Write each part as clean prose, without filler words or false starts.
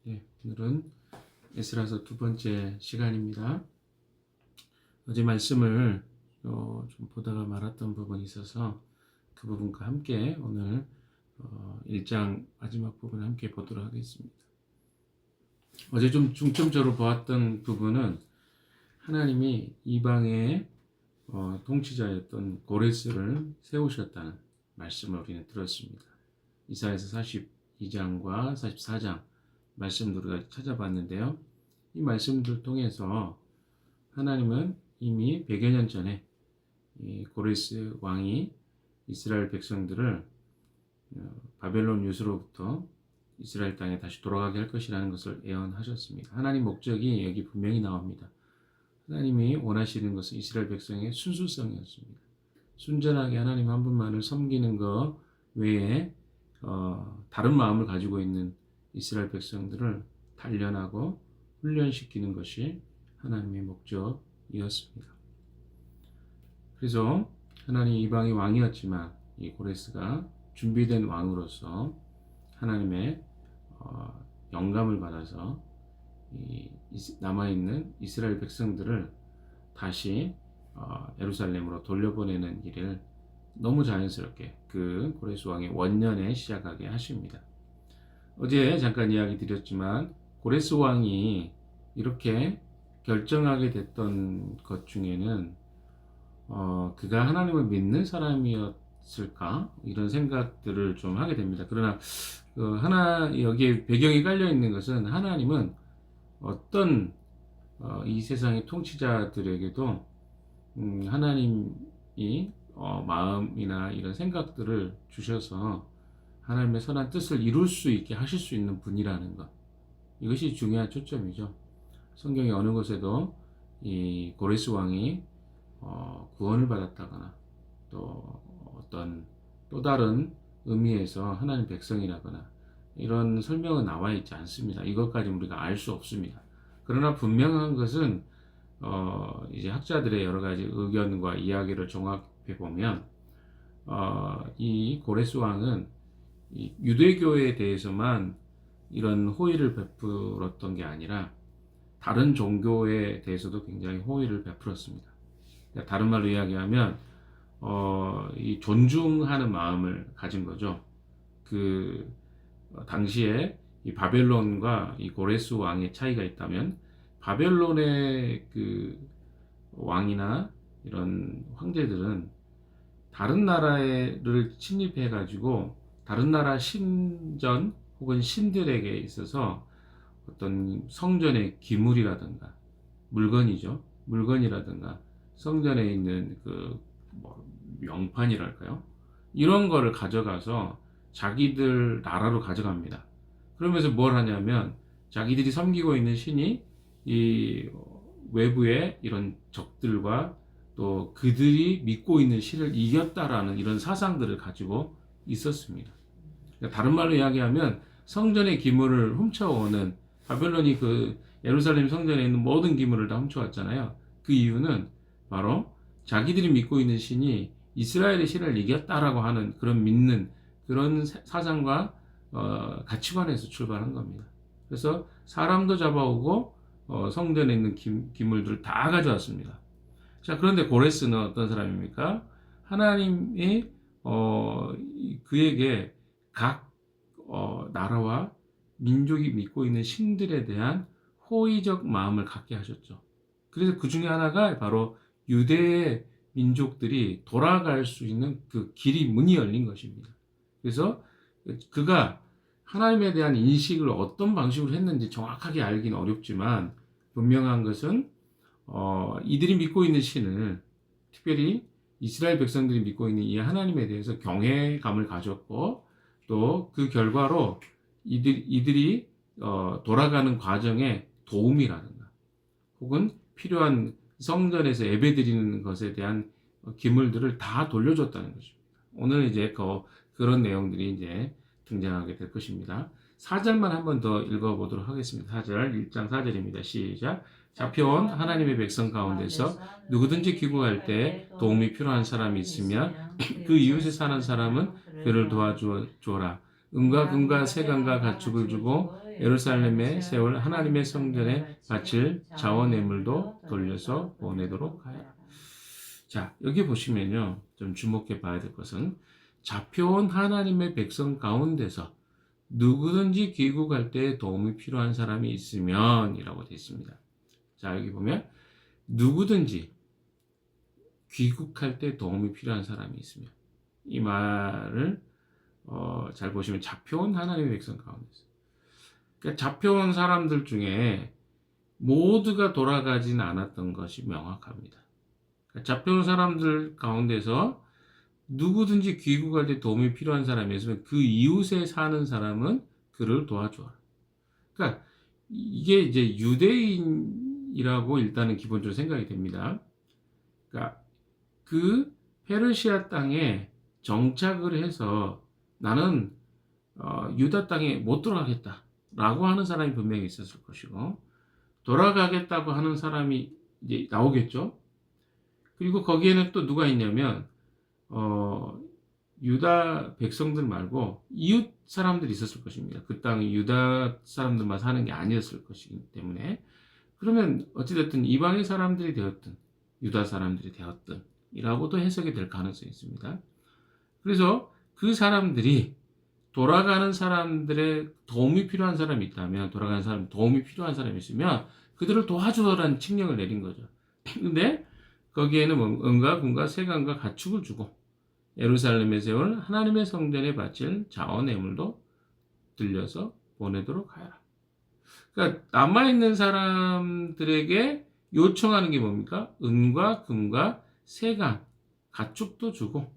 오늘은 에스라서 두 번째 시간입니다. 어제 말씀을 좀 보다가 말았던 부분이 있어서 그 부분과 함께 오늘 1장 마지막 부분을 함께 보도록 하겠습니다. 어제 좀 중점적으로 보았던 부분은 하나님이 이방의 통치자였던 고레스를 세우셨다는 말씀을 우리는 들었습니다. 이사야서 42장과 44장 말씀들을 찾아봤는데요. 이 말씀들 통해서 하나님은 이미 100여 년 전에 이 고레스 왕이 이스라엘 백성들을 바벨론 유수로부터 이스라엘 땅에 다시 돌아가게 할 것이라는 것을 예언하셨습니다. 하나님 목적이 여기 분명히 나옵니다. 하나님이 원하시는 것은 이스라엘 백성의 순수성이었습니다. 순전하게 하나님 한 분만을 섬기는 것 외에 다른 마음을 가지고 있는 이스라엘 백성들을 단련하고 훈련시키는 것이 하나님의 목적이었습니다. 그래서 하나님 이방의 왕이었지만 이 고레스가 준비된 왕으로서 하나님의 영감을 받아서 남아있는 이스라엘 백성들을 다시 예루살렘으로 돌려보내는 일을 너무 자연스럽게 그 고레스 왕의 원년에 시작하게 하십니다. 어제 잠깐 이야기 드렸지만 고레스 왕이 이렇게 결정하게 됐던 것 중에는 그가 하나님을 믿는 사람이었을까 이런 생각들을 좀 하게 됩니다. 그러나 여기에 배경이 깔려 있는 것은 하나님은 어떤 이 세상의 통치자들에게도 하나님이 마음이나 이런 생각들을 주셔서 하나님의 선한 뜻을 이룰 수 있게 하실 수 있는 분이라는 것, 이것이 중요한 초점이죠. 성경의 어느 곳에도 이 고레스 왕이 구원을 받았다거나 또 어떤 또 다른 의미에서 하나님 백성이라거나 이런 설명은 나와 있지 않습니다. 이것까지 우리가 알 수 없습니다. 그러나 분명한 것은 이제 학자들의 여러 가지 의견과 이야기를 종합해 보면 이 고레스 왕은 이 유대교에 대해서만 이런 호의를 베풀었던 게 아니라 다른 종교에 대해서도 굉장히 호의를 베풀었습니다. 다른 말로 이야기하면 이 존중하는 마음을 가진 거죠. 당시에 이 바벨론과 이 고레스 왕의 차이가 있다면 바벨론의 그 왕이나 이런 황제들은 다른 나라를 침입해 가지고 다른 나라 신전 혹은 신들에게 있어서 어떤 성전의 기물이라든가 물건이라든가 성전에 있는 명판이랄까요? 이런 거를 가져가서 자기들 나라로 가져갑니다. 그러면서 뭘 하냐면 자기들이 섬기고 있는 신이 이 외부의 이런 적들과 또 그들이 믿고 있는 신을 이겼다라는 이런 사상들을 가지고 있었습니다. 다른 말로 이야기하면 성전의 기물을 훔쳐오는 바벨론이 그 예루살렘 성전에 있는 모든 기물을 다 훔쳐왔잖아요. 그 이유는 바로 자기들이 믿고 있는 신이 이스라엘의 신을 이겼다라고 하는 그런 믿는 그런 사상과 가치관에서 출발한 겁니다. 그래서 사람도 잡아오고 성전에 있는 기물들을 다 가져왔습니다. 자, 그런데 고레스는 어떤 사람입니까? 하나님이 그에게 각 나라와 민족이 믿고 있는 신들에 대한 호의적 마음을 갖게 하셨죠. 그래서 그 중에 하나가 바로 유대의 민족들이 돌아갈 수 있는 그 문이 열린 것입니다. 그래서 그가 하나님에 대한 인식을 어떤 방식으로 했는지 정확하게 알기는 어렵지만 분명한 것은 이들이 믿고 있는 신을, 특별히 이스라엘 백성들이 믿고 있는 이 하나님에 대해서 경외감을 가졌고 또 그 결과로 이들이 돌아가는 과정에 도움이라든가 혹은 필요한 성전에서 예배드리는 것에 대한 기물들을 다 돌려줬다는 것입니다. 오늘 이제 그런 내용들이 이제 등장하게 될 것입니다. 4절만 한 번 더 읽어보도록 하겠습니다. 4절, 1장 4절입니다. 시작. 잡혀온 하나님의 백성 가운데서 누구든지 귀국할 때 도움이 필요한 사람이 있으면 그 이웃에 사는 사람은 그를 도와주어라. 은과 금과 세간과 가축을 주고 예루살렘에 세울 하나님의 성전에 바칠 자원예물도 돌려서 보내도록 하여라. 자, 여기 보시면요, 좀 주목해 봐야 될 것은 잡혀온 하나님의 백성 가운데서 누구든지 귀국할 때 도움이 필요한 사람이 있으면 이라고 되어 있습니다. 자, 여기 보면 누구든지 귀국할 때 도움이 필요한 사람이 있으면, 이 말을 잘 보시면 잡혀온 하나님의 백성 가운데서, 그러니까 잡혀온 사람들 중에 모두가 돌아가지는 않았던 것이 명확합니다. 그러니까 잡혀온 사람들 가운데서 누구든지 귀국할 때 도움이 필요한 사람이 있으면 그 이웃에 사는 사람은 그를 도와줘라. 그러니까 이게 이제 유대인이라고 일단은 기본적으로 생각이 됩니다. 그러니까 그 페르시아 땅에 정착을 해서 나는 유다 땅에 못 돌아가겠다라고 하는 사람이 분명히 있었을 것이고, 돌아가겠다고 하는 사람이 이제 나오겠죠. 그리고 거기에는 또 누가 있냐면 유다 백성들 말고 이웃 사람들이 있었을 것입니다. 그 땅이 유다 사람들만 사는 게 아니었을 것이기 때문에, 그러면 어찌됐든 이방의 사람들이 되었든 유다 사람들이 되었든 이라고도 해석이 될 가능성이 있습니다. 그래서 그 사람들이 돌아가는 사람들의 도움이 필요한 사람이 있다면, 돌아가는 사람 도움이 필요한 사람이 있으면 그들을 도와주라는 칙령을 내린 거죠. 근데 거기에는 은과 금과 세간과 가축을 주고 예루살렘에 세울 하나님의 성전에 바칠 자원예물도 들려서 보내도록 하여라. 그러니까 남아있는 사람들에게 요청하는 게 뭡니까? 은과 금과 세간, 가축도 주고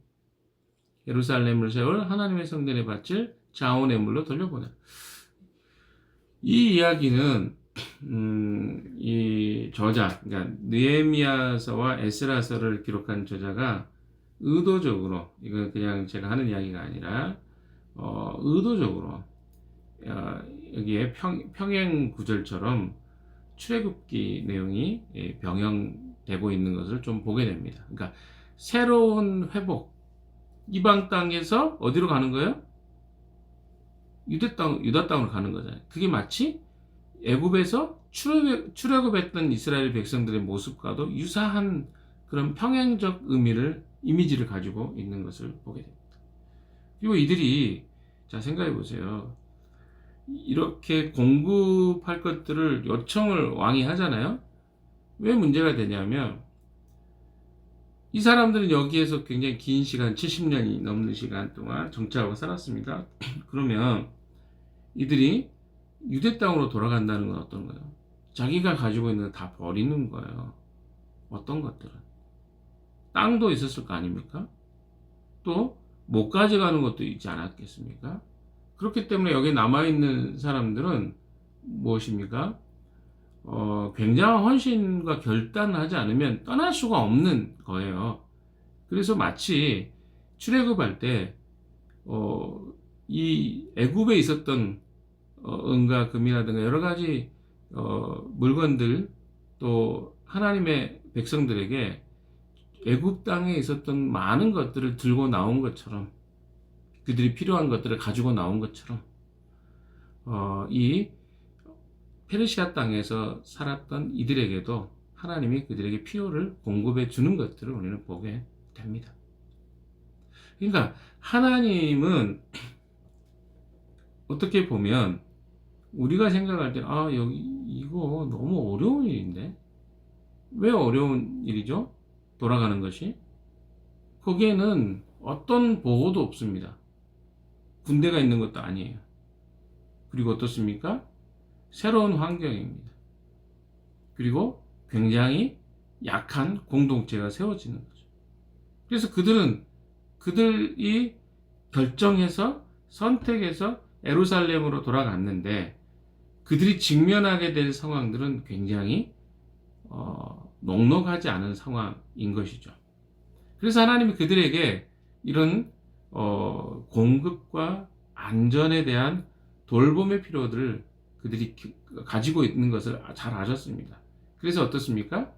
예루살렘을 세울 하나님의 성전에 바칠 자원예물로 돌려보내라. 이 이야기는 이 저자, 그러니까 느헤미야서와 에스라서를 기록한 저자가 의도적으로, 이건 그냥 제가 하는 이야기가 아니라 의도적으로 여기에 평행 구절처럼 출애굽기 내용이 병행되고 있는 것을 좀 보게 됩니다. 그러니까 새로운 회복, 이방 땅에서 어디로 가는 거예요? 유다 땅으로 가는 거잖아요. 그게 마치 애굽에서 출애굽했던 이스라엘 백성들의 모습과도 유사한 그런 평행적 이미지를 가지고 있는 것을 보게 됩니다. 그리고 이들이, 자, 생각해 보세요. 이렇게 공급할 것들을 요청을 왕이 하잖아요. 왜 문제가 되냐면, 이 사람들은 여기에서 굉장히 긴 시간, 70년이 넘는 시간 동안 정착하고 살았습니다. 그러면 이들이 유대 땅으로 돌아간다는 건 어떤 거예요? 자기가 가지고 있는 거 다 버리는 거예요. 어떤 것들은. 땅도 있었을 거 아닙니까? 또 못 가져가는 것도 있지 않았겠습니까? 그렇기 때문에 여기 남아있는 사람들은 무엇입니까? 굉장한 헌신과 결단을 하지 않으면 떠날 수가 없는 거예요. 그래서 마치 출애굽할 때, 이 애굽에 있었던 은과 금이라든가 여러 가지 물건들, 또 하나님의 백성들에게 애굽 땅에 있었던 많은 것들을 들고 나온 것처럼, 그들이 필요한 것들을 가지고 나온 것처럼 이 페르시아 땅에서 살았던 이들에게도 하나님이 그들에게 필요를 공급해 주는 것들을 우리는 보게 됩니다. 그러니까 하나님은 어떻게 보면 우리가 생각할 때, 여기 이거 너무 어려운 일인데? 왜 어려운 일이죠? 돌아가는 것이? 거기에는 어떤 보호도 없습니다. 군대가 있는 것도 아니에요. 그리고 어떻습니까? 새로운 환경입니다. 그리고 굉장히 약한 공동체가 세워지는 거죠. 그래서 그들이 결정해서 선택해서 예루살렘으로 돌아갔는데, 그들이 직면하게 될 상황들은 굉장히 녹록하지 않은 상황인 것이죠. 그래서 하나님이 그들에게 이런 공급과 안전에 대한 돌봄의 필요들을 그들이 가지고 있는 것을 잘 아셨습니다. 그래서 어떻습니까?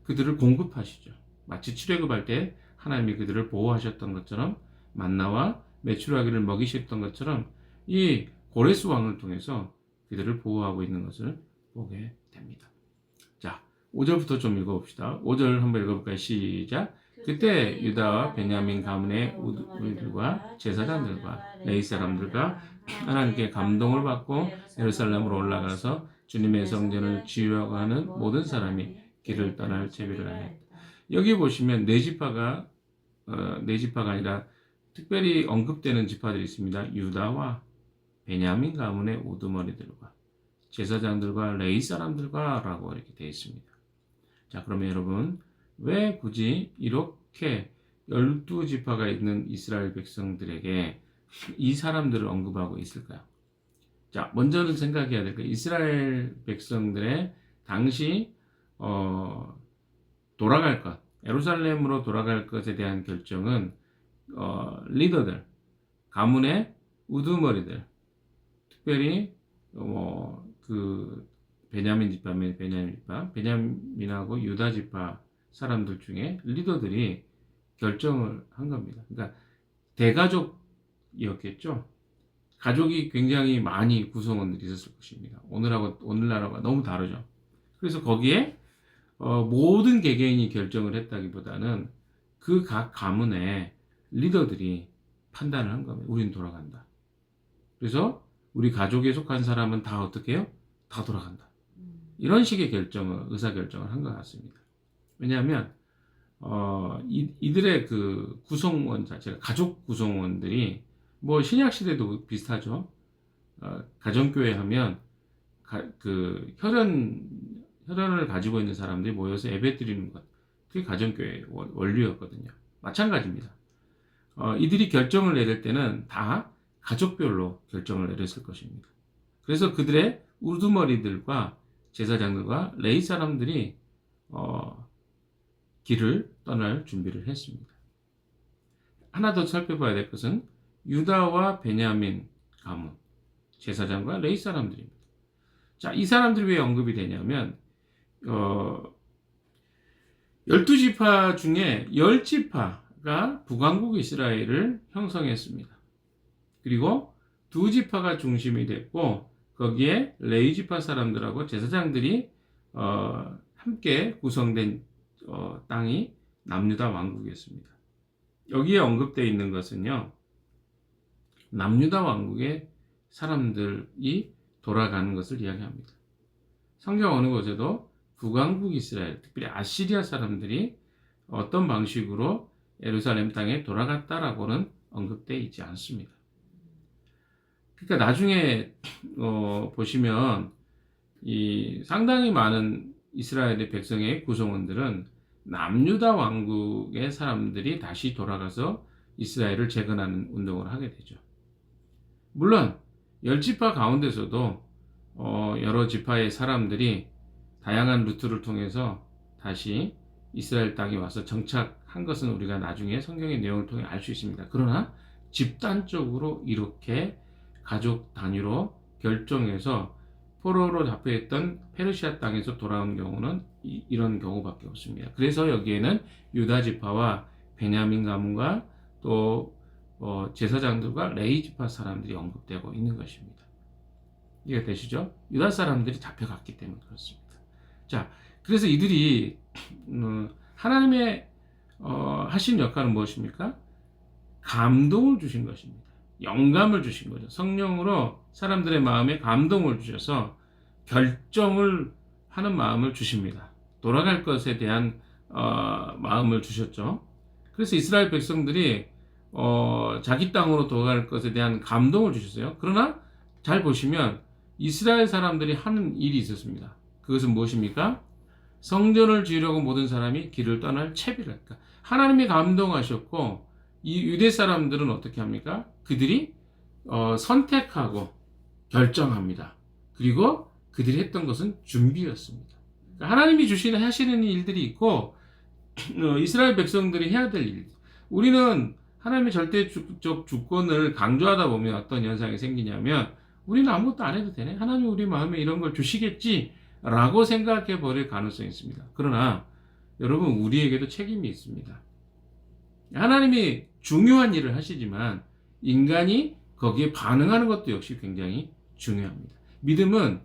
그들을 공급하시죠. 마치 출애굽할 때 하나님이 그들을 보호하셨던 것처럼, 만나와 메추라기를 먹이셨던 것처럼 이 고레스 왕을 통해서 그들을 보호하고 있는 것을 보게 됩니다. 자, 5절부터 좀 읽어봅시다. 5절 한번 읽어볼까요? 시작. 그때 유다와 베냐민 가문의 우두머리들과 제사장들과 레위 사람들과 하나님께 감동을 받고 예루살렘으로 올라가서 주님의 성전을 지으려고 하는 모든 사람이 길을 떠날 채비를 하였다. 여기 보시면 네 지파가 아니라 특별히 언급되는 지파들이 있습니다. 유다와 베냐민 가문의 우두머리들과 제사장들과 레위 사람들과 라고 이렇게 되어 있습니다. 자, 그러면 여러분, 왜 굳이 이렇게 12지파가 있는 이스라엘 백성들에게 이 사람들을 언급하고 있을까요? 자, 먼저는 생각해야 될 게 이스라엘 백성들의 당시 돌아갈 것, 예루살렘으로 돌아갈 것에 대한 결정은 리더들, 가문의 우두머리들, 특별히 베냐민하고 유다 지파 사람들 중에 리더들이 결정을 한 겁니다. 그러니까 대가족이었겠죠. 가족이 굉장히 많이 구성원들이 있었을 것입니다. 오늘날하고 너무 다르죠. 그래서 거기에 모든 개개인이 결정을 했다기보다는 그 각 가문의 리더들이 판단을 한 겁니다. 우린 돌아간다. 그래서 우리 가족에 속한 사람은 다 어떻게 해요? 다 돌아간다. 이런 식의 의사결정을 한 것 같습니다. 왜냐하면 이들의 그 구성원 자체가 가족 구성원들이 뭐 신약시대도 비슷하죠. 가정교회 하면 혈연을 가지고 있는 사람들이 모여서 예배 드리는 것, 그게 가정교회의 원리였거든요. 마찬가지입니다. 이들이 결정을 내릴 때는 다 가족별로 결정을 내렸을 것입니다. 그래서 그들의 우두머리들과 제사장들과 레위 사람들이 길을 떠날 준비를 했습니다. 하나 더 살펴봐야 될 것은 유다와 베냐민 가문, 제사장과 레위 사람들입니다. 자, 이 사람들이 왜 언급이 되냐면 12지파 중에 10지파가 북왕국 이스라엘을 형성했습니다. 그리고 2지파가 중심이 됐고 거기에 레위 지파 사람들하고 제사장들이 함께 구성된 땅이 남유다 왕국이었습니다. 여기에 언급되어 있는 것은요, 남유다 왕국의 사람들이 돌아가는 것을 이야기합니다. 성경 어느 곳에도 북왕국 이스라엘, 특별히 아시리아 사람들이 어떤 방식으로 예루살렘 땅에 돌아갔다라고는 언급되어 있지 않습니다. 그러니까 나중에 보시면 이 상당히 많은 이스라엘의 백성의 구성원들은 남유다 왕국의 사람들이 다시 돌아가서 이스라엘을 재건하는 운동을 하게 되죠. 물론 10지파 가운데서도 여러 지파의 사람들이 다양한 루트를 통해서 다시 이스라엘 땅에 와서 정착한 것은 우리가 나중에 성경의 내용을 통해 알 수 있습니다. 그러나 집단적으로 이렇게 가족 단위로 결정해서 포로로 잡혀있던 페르시아 땅에서 돌아온 경우는 이런 경우밖에 없습니다. 그래서 여기에는 유다 지파와 베냐민 가문과 또 제사장들과 레위 지파 사람들이 언급되고 있는 것입니다. 이해가 되시죠? 유다 사람들이 잡혀갔기 때문에 그렇습니다. 자, 그래서 이들이 하나님의 하신 역할은 무엇입니까? 감동을 주신 것입니다. 영감을 주신 거죠. 성령으로 사람들의 마음에 감동을 주셔서 결정을 하는 마음을 주십니다. 돌아갈 것에 대한 마음을 주셨죠. 그래서 이스라엘 백성들이 자기 땅으로 돌아갈 것에 대한 감동을 주셨어요. 그러나 잘 보시면 이스라엘 사람들이 하는 일이 있었습니다. 그것은 무엇입니까? 성전을 지으려고 모든 사람이 길을 떠날 채비를 할까. 하나님이 감동하셨고 이 유대 사람들은 어떻게 합니까? 그들이 선택하고 결정합니다. 그리고 그들이 했던 것은 준비였습니다. 하나님이 하시는 일들이 있고 이스라엘 백성들이 해야 될 일. 우리는 하나님의 절대적 주권을 강조하다 보면 어떤 현상이 생기냐면 우리는 아무것도 안 해도 되네. 하나님이 우리 마음에 이런 걸 주시겠지 라고 생각해 버릴 가능성이 있습니다. 그러나 여러분, 우리에게도 책임이 있습니다. 하나님이 중요한 일을 하시지만 인간이 거기에 반응하는 것도 역시 굉장히 중요합니다. 믿음은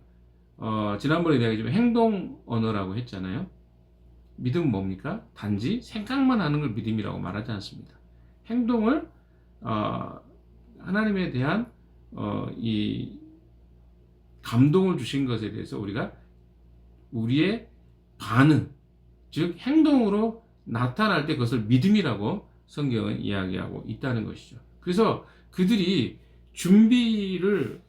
지난번에 내가 좀 행동 언어라고 했잖아요. 믿음은 뭡니까? 단지 생각만 하는 걸 믿음이라고 말하지 않습니다. 행동을 하나님에 대한 이 감동을 주신 것에 대해서 우리가 우리의 반응, 즉 행동으로 나타날 때 그것을 믿음이라고 성경은 이야기하고 있다는 것이죠. 그래서 그들이 준비를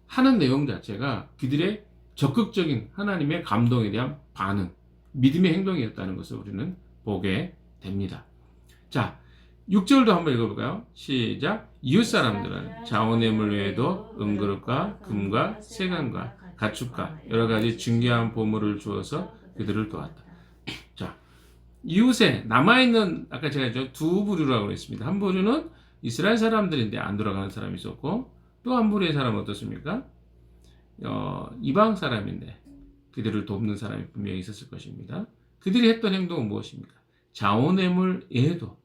하는 내용 자체가 그들의 적극적인 하나님의 감동에 대한 반응, 믿음의 행동이었다는 것을 우리는 보게 됩니다. 자, 6절도 한번 읽어볼까요? 시작. 이웃 사람들은 자원의물 외에도 은그릇과 금과 세간과 가축과 여러 가지 중요한 보물을 주어서 그들을 도왔다. 자, 이웃에 남아있는 아까 제가 두 부류라고 했습니다. 한 부류는 이스라엘 사람들인데 안 돌아가는 사람이 있었고, 또 한 부류의 사람은 어떻습니까? 이방 사람인데 그들을 돕는 사람이 분명히 있었을 것입니다. 그들이 했던 행동은 무엇입니까? 자원의물 외에도,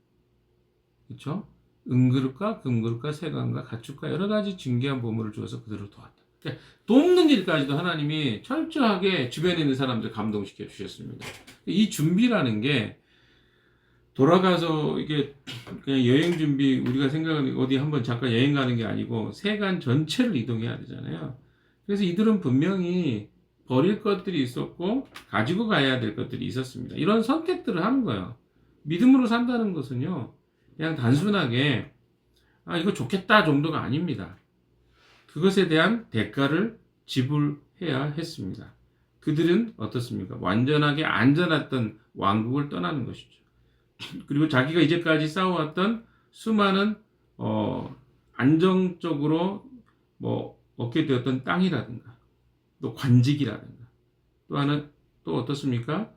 그렇죠? 은그릇과 금그릇과 세간과 가축과 여러 가지 중요한 보물을 주어서 그들을 도왔다. 그러니까 돕는 일까지도 하나님이 철저하게 주변에 있는 사람들 감동시켜 주셨습니다. 이 준비라는 게 돌아가서 이게 그냥 여행 준비, 우리가 생각하는 어디 한번 잠깐 여행 가는 게 아니고 세간 전체를 이동해야 되잖아요. 그래서 이들은 분명히 버릴 것들이 있었고 가지고 가야 될 것들이 있었습니다. 이런 선택들을 하는 거예요. 믿음으로 산다는 것은요, 그냥 단순하게 이거 좋겠다 정도가 아닙니다. 그것에 대한 대가를 지불해야 했습니다. 그들은 어떻습니까? 완전하게 안전했던 왕국을 떠나는 것이죠. 그리고 자기가 이제까지 쌓아왔던 수많은 안정적으로 얻게 되었던 땅이라든가 또 관직이라든가 또 하나는 또 어떻습니까?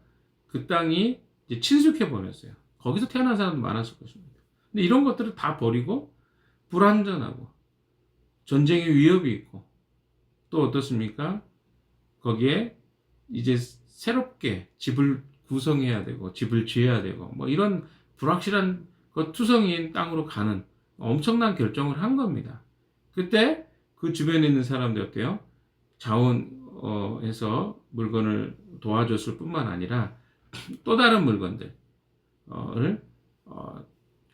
그 땅이 이제 친숙해 버렸어요. 거기서 태어난 사람도 많았을 것입니다. 근데 이런 것들을 다 버리고 불안전하고 전쟁의 위협이 있고 또 어떻습니까? 거기에 이제 새롭게 집을 구성해야 되고 집을 지어야 되고 이런 불확실한 투성이인 땅으로 가는 엄청난 결정을 한 겁니다. 그때 그 주변에 있는 사람들 어때요? 자원해서 물건을 도와줬을 뿐만 아니라 또 다른 물건들을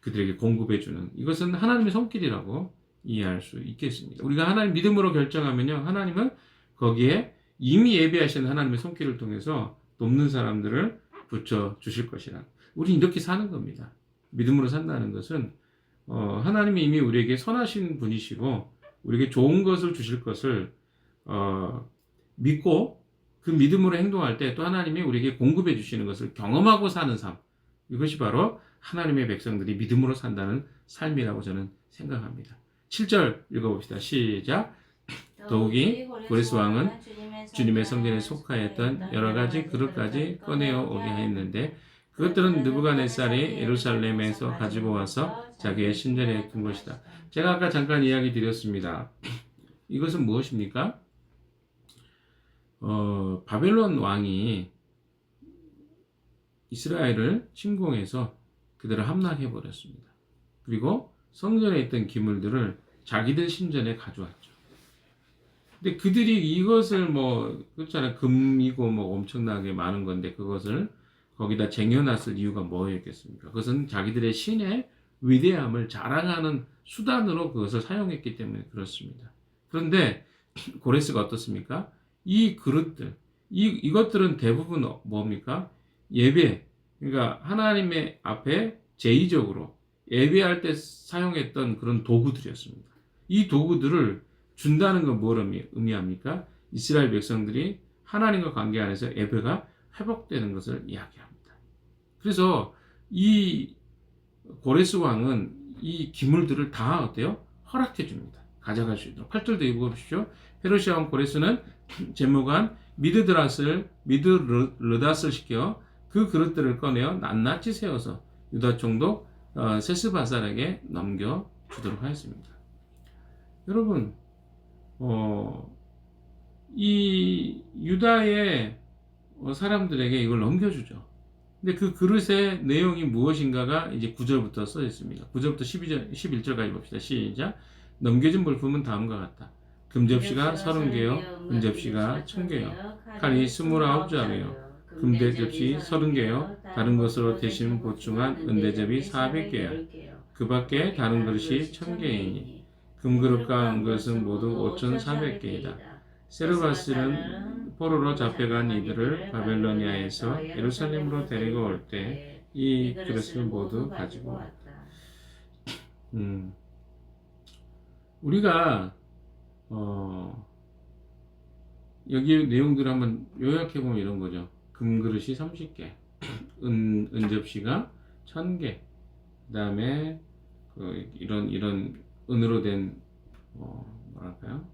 그들에게 공급해주는, 이것은 하나님의 손길이라고 이해할 수 있겠습니다. 우리가 하나님 믿음으로 결정하면요, 하나님은 거기에 이미 예비하신 하나님의 손길을 통해서 돕는 사람들을 붙여 주실 것이라. 우리는 이렇게 사는 겁니다. 믿음으로 산다는 것은 하나님이 이미 우리에게 선하신 분이시고 우리에게 좋은 것을 주실 것을 믿고 그 믿음으로 행동할 때 또 하나님이 우리에게 공급해 주시는 것을 경험하고 사는 삶, 이것이 바로 하나님의 백성들이 믿음으로 산다는 삶이라고 저는 생각합니다. 7절 읽어봅시다. 시작. 더욱이 고레스 왕은 주님의 성전에 속하였던 여러 가지 그릇까지 꺼내어 오게 하였는데 그것들은 느부갓네살이 예루살렘에서 가지고 와서 자기의 신전에 둔 것이다. 제가 아까 잠깐 이야기 드렸습니다. 이것은 무엇입니까? 바벨론 왕이 이스라엘을 침공해서 그들을 함락해 버렸습니다. 그리고 성전에 있던 기물들을 자기들 신전에 가져왔죠. 근데 그들이 이것을 그렇잖아요. 금이고 엄청나게 많은 건데 그것을 거기다 쟁여놨을 이유가 뭐였겠습니까? 그것은 자기들의 신의 위대함을 자랑하는 수단으로 그것을 사용했기 때문에 그렇습니다. 그런데 고레스가 어떻습니까? 이 그릇들, 이것들은 대부분 뭡니까? 예배, 그러니까 하나님의 앞에 제의적으로 예배할 때 사용했던 그런 도구들이었습니다. 이 도구들을 준다는 건 뭘 의미합니까? 이스라엘 백성들이 하나님과 관계 안에서 예배가 회복되는 것을 이야기합니다. 그래서 이 고레스 왕은 이 기물들을 다 어때요? 허락해 줍니다. 가져갈 수 있도록. 8절도 읽어보십시오. 페르시아 왕 고레스는 제무관 미드르닷을 시켜 그 그릇들을 꺼내어 낱낱이 세워서 유다 총독 세스바살에게 넘겨주도록 하였습니다. 여러분, 이 유다의 사람들에게 이걸 넘겨주죠. 근데 그 그릇의 내용이 무엇인가가 이제 9절부터 써 있습니다. 9절부터 11절까지 봅시다. 시작. 넘겨진 물품은 다음과 같다. 금접시가 30개요. 은접시가 1000개요. 칸이 29장이요. 금대접시 30개요. 다른 것으로 대신 보충한 은대접이 400개야. 그 밖에 다른 그릇이 1000개이니 금그릇과 은그릇은 모두 5400개이다. 세르바스는 포로로 잡혀간 이들을 바벨로니아에서 예루살렘으로 데리고 올 때 이 그릇을 모두 가지고 왔다. 우리가 여기 내용들을 한번 요약해 보면 이런 거죠. 금그릇이 30개, 은접시가 1000개, 그 다음에 이런 은으로 된 뭐랄까요?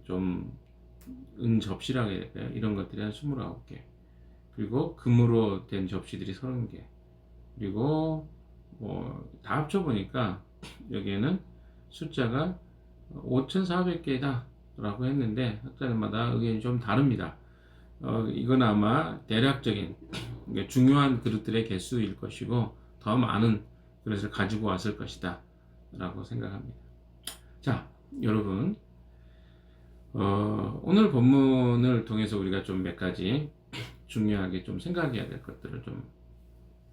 좀 은접시라고 해야 될까요? 이런 것들이 한 29개, 그리고 금으로 된 접시들이 30개, 그리고 다 합쳐 보니까 여기에는 숫자가 5,400개다 라고 했는데 학자들마다 의견이 좀 다릅니다. 이건 아마 대략적인 중요한 그릇들의 개수일 것이고 더 많은 그릇을 가지고 왔을 것이다 라고 생각합니다. 자, 여러분, 오늘 본문을 통해서 우리가 좀 몇 가지 중요하게 좀 생각해야 될 것들을 좀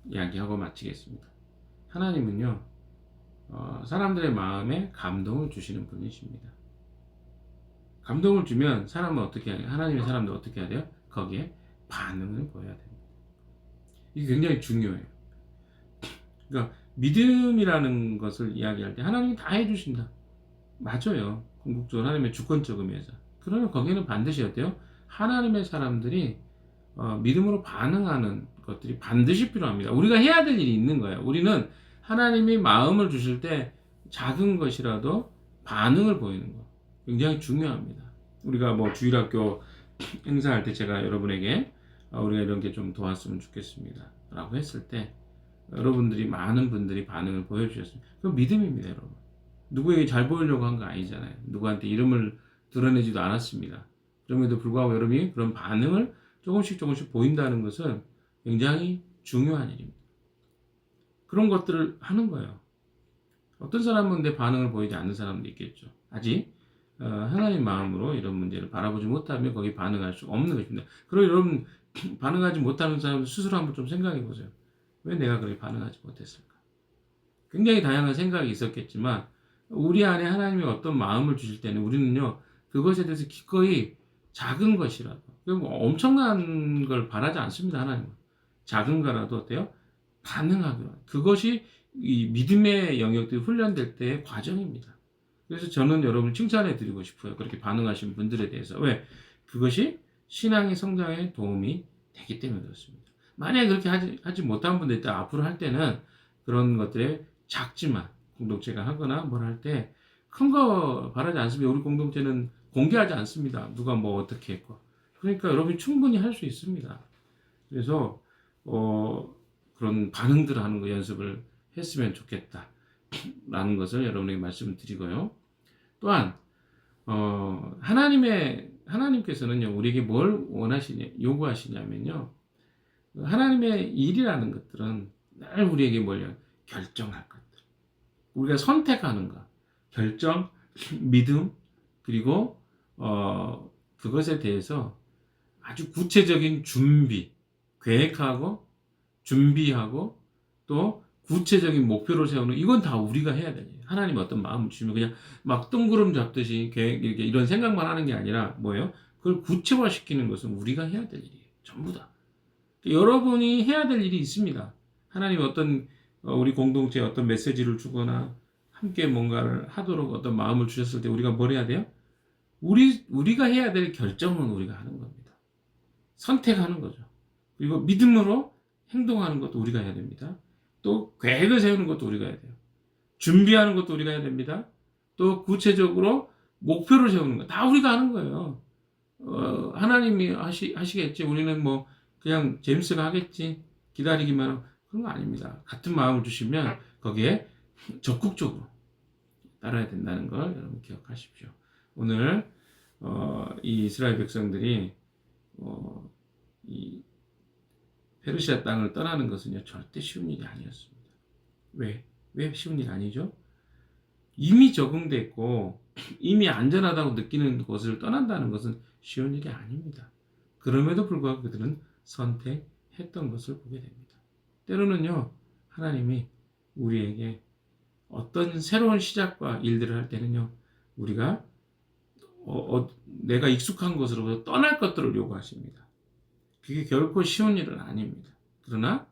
이야기하고 마치겠습니다. 하나님은요, 사람들의 마음에 감동을 주시는 분이십니다. 감동을 주면 사람은 어떻게 해야 돼요? 하나님의 사람들 어떻게 해야 돼요? 거기에 반응을 보여야 됩니다. 이게 굉장히 중요해요. 그러니까 믿음이라는 것을 이야기할 때 하나님이 다 해주신다. 맞아요. 궁극적으로 하나님의 주권적 의미에서. 그러면 거기에는 반드시 어때요? 하나님의 사람들이 믿음으로 반응하는 것들이 반드시 필요합니다. 우리가 해야 될 일이 있는 거예요. 우리는 하나님이 마음을 주실 때 작은 것이라도 반응을 보이는 거 굉장히 중요합니다. 우리가 뭐 주일학교 행사할 때 제가 여러분에게 우리가 이런 게 좀 도왔으면 좋겠습니다 라고 했을 때 여러분들이 많은 분들이 반응을 보여주셨습니다. 그건 믿음입니다. 여러분, 누구에게 잘 보이려고 한 거 아니잖아요. 누구한테 이름을 드러내지도 않았습니다. 그럼에도 불구하고 여러분이 그런 반응을 조금씩 보인다는 것은 굉장히 중요한 일입니다. 그런 것들을 하는 거예요. 어떤 사람은 내 반응을 보이지 않는 사람도 있겠죠. 아직 하나님 마음으로 이런 문제를 바라보지 못하면 거기 반응할 수 없는 것입니다. 그리고 여러분, 반응하지 못하는 사람 스스로 한번 좀 생각해 보세요. 왜 내가 그렇게 반응하지 못했을까? 굉장히 다양한 생각이 있었겠지만 우리 안에 하나님이 어떤 마음을 주실 때는 우리는요, 그것에 대해서 기꺼이 작은 것이라도, 엄청난 걸 바라지 않습니다. 하나님은 작은 거라도 어때요? 반응하기로. 그것이 이 믿음의 영역들이 훈련될 때의 과정입니다. 그래서 저는 여러분 칭찬해 드리고 싶어요. 그렇게 반응하신 분들에 대해서. 왜? 그것이 신앙의 성장에 도움이 되기 때문에 그렇습니다. 만약에 그렇게 하지 못한 분들 있다 앞으로 할 때는 그런 것들에 작지만 공동체가 하거나 뭘 할 때 큰 거 바라지 않습니다. 우리 공동체는 공개하지 않습니다. 누가 뭐 어떻게 했고. 그러니까 여러분이 충분히 할 수 있습니다. 그래서 그런 반응들을 하는 거 연습을 했으면 좋겠다 라는 것을 여러분에게 말씀을 드리고요. 또한 하나님께서는요, 우리에게 뭘 요구하시냐면요, 하나님의 일이라는 것들은 늘 우리에게 뭘요? 결정할 것들, 우리가 선택하는 것, 결정, 믿음, 그리고 그것에 대해서 아주 구체적인 준비, 계획하고 준비하고 또 구체적인 목표를 세우는, 이건 다 우리가 해야 돼요. 하나님이 어떤 마음을 주시면 그냥 막 뜬구름 잡듯이 계획, 이런 생각만 하는 게 아니라 뭐예요? 그걸 구체화시키는 것은 우리가 해야 될 일이에요. 전부 다. 여러분이 해야 될 일이 있습니다. 하나님이 어떤 우리 공동체에 어떤 메시지를 주거나 함께 뭔가를 하도록 어떤 마음을 주셨을 때 우리가 뭘 해야 돼요? 우리가 해야 될 결정은 우리가 하는 겁니다. 선택하는 거죠. 그리고 믿음으로 행동하는 것도 우리가 해야 됩니다. 또 계획을 세우는 것도 우리가 해야 돼요. 준비하는 것도 우리가 해야 됩니다. 또 구체적으로 목표를 세우는 거 다 우리가 하는 거예요. 하나님이 하시겠지. 우리는 뭐 그냥 제임스가 하겠지. 기다리기만 하고. 그런 거 아닙니다. 같은 마음을 주시면 거기에 적극적으로 따라야 된다는 걸 여러분 기억하십시오. 오늘 이 이스라엘 백성들이 이 페르시아 땅을 떠나는 것은요, 절대 쉬운 일이 아니었습니다. 왜 쉬운 일이 아니죠? 이미 적응돼 있고 이미 안전하다고 느끼는 것을 떠난다는 것은 쉬운 일이 아닙니다. 그럼에도 불구하고 그들은 선택했던 것을 보게 됩니다. 때로는요, 하나님이 우리에게 어떤 새로운 시작과 일들을 할 때는요, 우리가 내가 익숙한 것으로부터 떠날 것들을 요구하십니다. 그게 결코 쉬운 일은 아닙니다. 그러나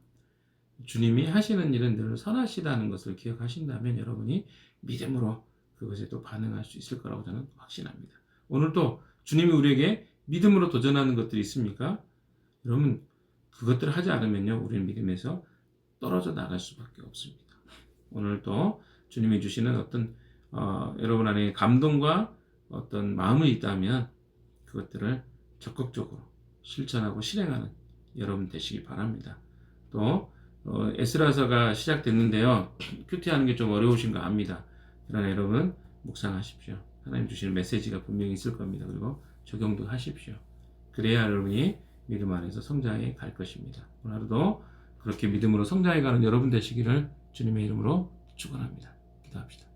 주님이 하시는 일은 늘 선하시다는 것을 기억하신다면 여러분이 믿음으로 그것에 또 반응할 수 있을 거라고 저는 확신합니다. 오늘도 주님이 우리에게 믿음으로 도전하는 것들이 있습니까? 여러분, 그것들을 하지 않으면요, 우리는 믿음에서 떨어져 나갈 수밖에 없습니다. 오늘도 주님이 주시는 어떤 여러분 안에 감동과 어떤 마음이 있다면 그것들을 적극적으로 실천하고 실행하는 여러분 되시기 바랍니다. 또 에스라서가 시작됐는데요, 큐티하는 게 좀 어려우신가 압니다. 그러나 여러분 묵상하십시오. 하나님 주시는 메시지가 분명히 있을 겁니다. 그리고 적용도 하십시오. 그래야 여러분이 믿음 안에서 성장해 갈 것입니다. 오늘 하루도 그렇게 믿음으로 성장해 가는 여러분 되시기를 주님의 이름으로 축원합니다. 기도합시다.